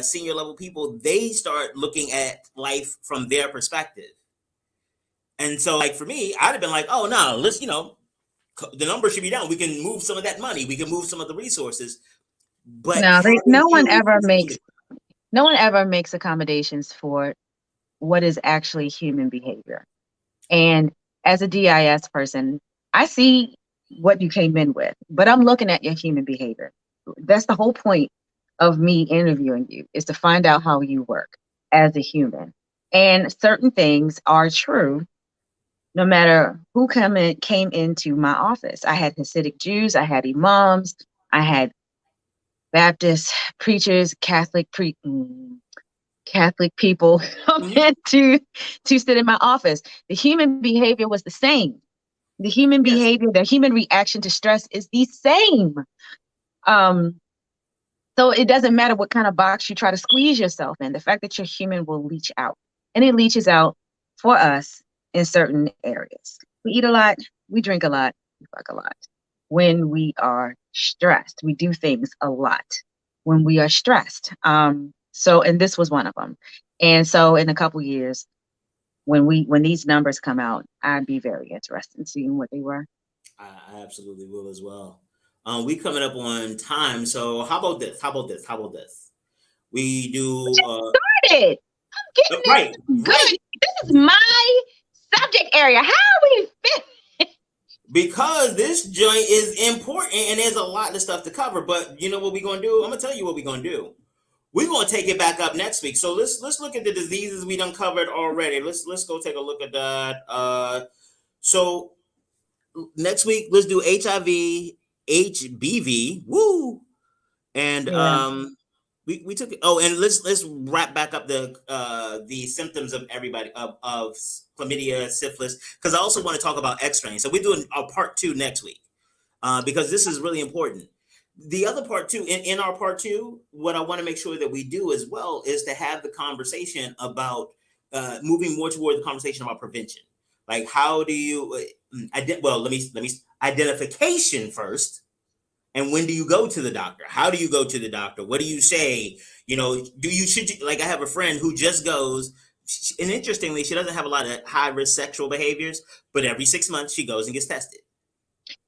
senior level people, they start looking at life from their perspective. And so, like, for me, I'd have been like, oh, no, let's, the number should be down. We can move some of that money. We can move some of the resources. But no one ever makes accommodations for what is actually human behavior. And as a DIS person, I see what you came in with, but I'm looking at your human behavior. That's the whole point of me interviewing you, is to find out how you work as a human. And certain things are true no matter who came into my office. I had Hasidic Jews, I had imams, I had Baptist preachers, Catholic people to sit in my office. The human behavior was the same. The human behavior, the human reaction to stress is the same. So it doesn't matter what kind of box you try to squeeze yourself in. The fact that you're human will leach out, and it leaches out for us in certain areas. We eat a lot, we drink a lot, we fuck a lot. When we are stressed, we do things a lot when we are stressed. And this was one of them. And so in a couple years, when these numbers come out, I'd be very interested in seeing what they were. I absolutely will as well. We coming up on time, so how about this? We do started. I'm getting right. Good. This is my subject area. How are we fit? Because this joint is important and there's a lot of stuff to cover. But you know what we're gonna do? I'm gonna tell you what we're gonna do. We're gonna take it back up next week. So let's look at the diseases we done covered already. Let's go take a look at that. So next week, let's do HIV, HBV, woo, and we took it. Oh, and let's wrap back up the symptoms of everybody of chlamydia, syphilis, because I also want to talk about X strain. So we're doing our part 2 next week, because this is really important. The other part 2, in our part 2, what I want to make sure that we do as well is to have the conversation about moving more toward the conversation about prevention. Like, how do you let me identification first, and when do you go to the doctor? How do you go to the doctor? What do you say? You know, like, I have a friend who just goes, and interestingly, she doesn't have a lot of high risk sexual behaviors, but every 6 months she goes and gets tested.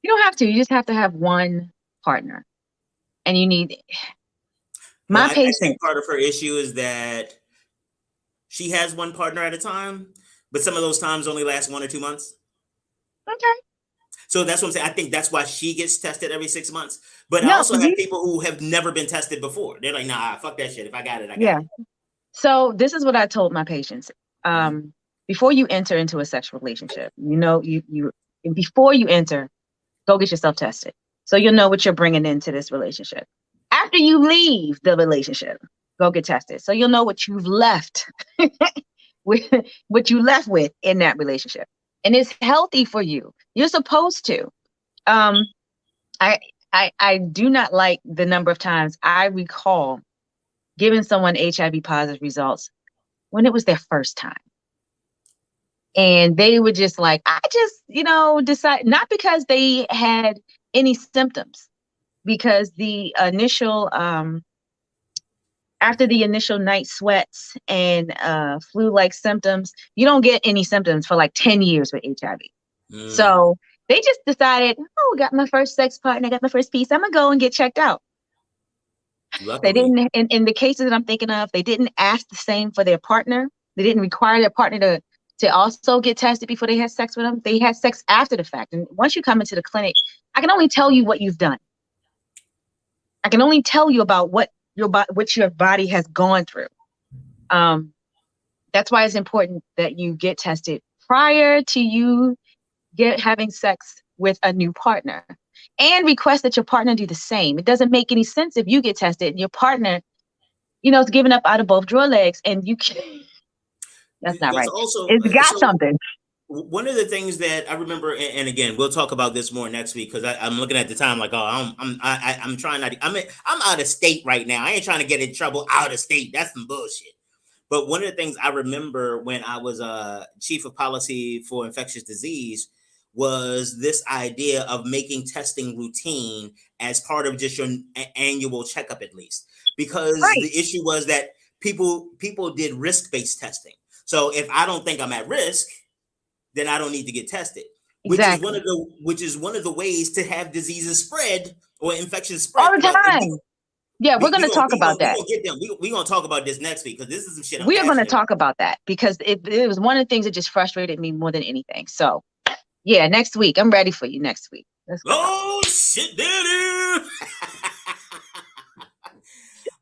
You don't have to. You just have to have one partner, and you need my patient. I think part of her issue is that she has one partner at a time, but some of those times only last 1 or 2 months. Okay. So that's what I'm saying. I think that's why she gets tested every 6 months. But I also have people who have never been tested before. They're like, nah, fuck that shit. If I got it, I got it. So this is what I told my patients. Before you enter into a sexual relationship, you before you enter, go get yourself tested. So you'll know what you're bringing into this relationship. After you leave the relationship, go get tested. So you'll know what you've left what you left with in that relationship. And it's healthy for you. You're supposed to. I do not like the number of times I recall giving someone HIV positive results when it was their first time. And they were just like, I just, decide, not because they had any symptoms, because the initial, after the initial night sweats and flu-like symptoms, you don't get any symptoms for like 10 years with HIV. So they just decided, I got my first sex partner, I got my first piece, I'm gonna go and get checked out. Luckily. They didn't, in the cases that I'm thinking of, they didn't ask the same for their partner. They didn't require their partner to also get tested before they had sex with them. They had sex after the fact. And once you come into the clinic, I can only tell you what you've done. I can only tell you about what your body has gone through. That's why it's important that you get tested prior to you having sex with a new partner, and request that your partner do the same. It doesn't make any sense if you get tested and your partner, is giving up out of both drawer legs, and you can't. That's not right. It's got something. One of the things that I remember, and again, we'll talk about this more next week, because I'm looking at the time like, I'm trying not to. I'm out of state right now. I ain't trying to get in trouble out of state. That's some bullshit. But one of the things I remember when I was chief of policy for infectious disease was this idea of making testing routine as part of just your annual checkup, at least, because the issue was that people did risk-based testing. So if I don't think I'm at risk, then I don't need to get tested. Exactly. Which is one of the ways to have diseases spread or infections spread all the time. We're going to talk about that. We're going to talk about this next week, because this is some shit. We are going to talk about that, because it was one of the things that just frustrated me more than anything. So, next week. I'm ready for you next week. Let's go. Oh, shit, daddy.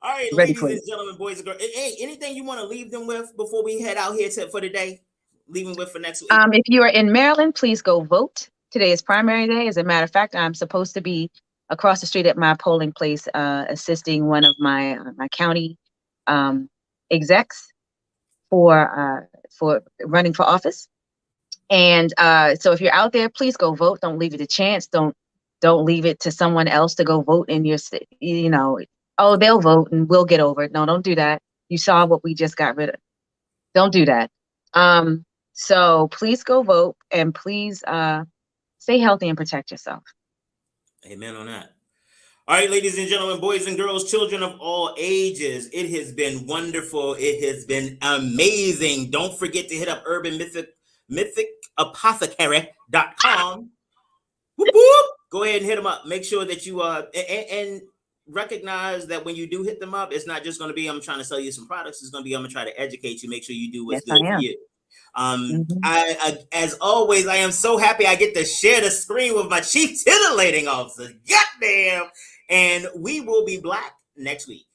All right, ready ladies and gentlemen, boys and girls. Hey, anything you want to leave them with before we head out here for today? Leave them with for next week. If you are in Maryland, please go vote. Today is primary day. As a matter of fact, I'm supposed to be across the street at my polling place, assisting one of my county execs for running for office. And so if you're out there, please go vote. Don't leave it to chance. Don't leave it to someone else to go vote in your state. They'll vote and we'll get over it. No, don't do that. You saw what we just got rid of. Don't do that. So please go vote, and please stay healthy and protect yourself. Amen on that. All right, ladies and gentlemen, boys and girls, children of all ages, it has been wonderful. It has been amazing. Don't forget to hit up Apothecary.com. Whoop, whoop. Go ahead and hit them up. Make sure that you and recognize that when you do hit them up, it's not just going to be I'm trying to sell you some products. It's going to be I'm going to try to educate you. Make sure you do what's good for you. I as always, I am so happy I get to share the screen with my chief titillating officer. Goddamn! And we will be black next week.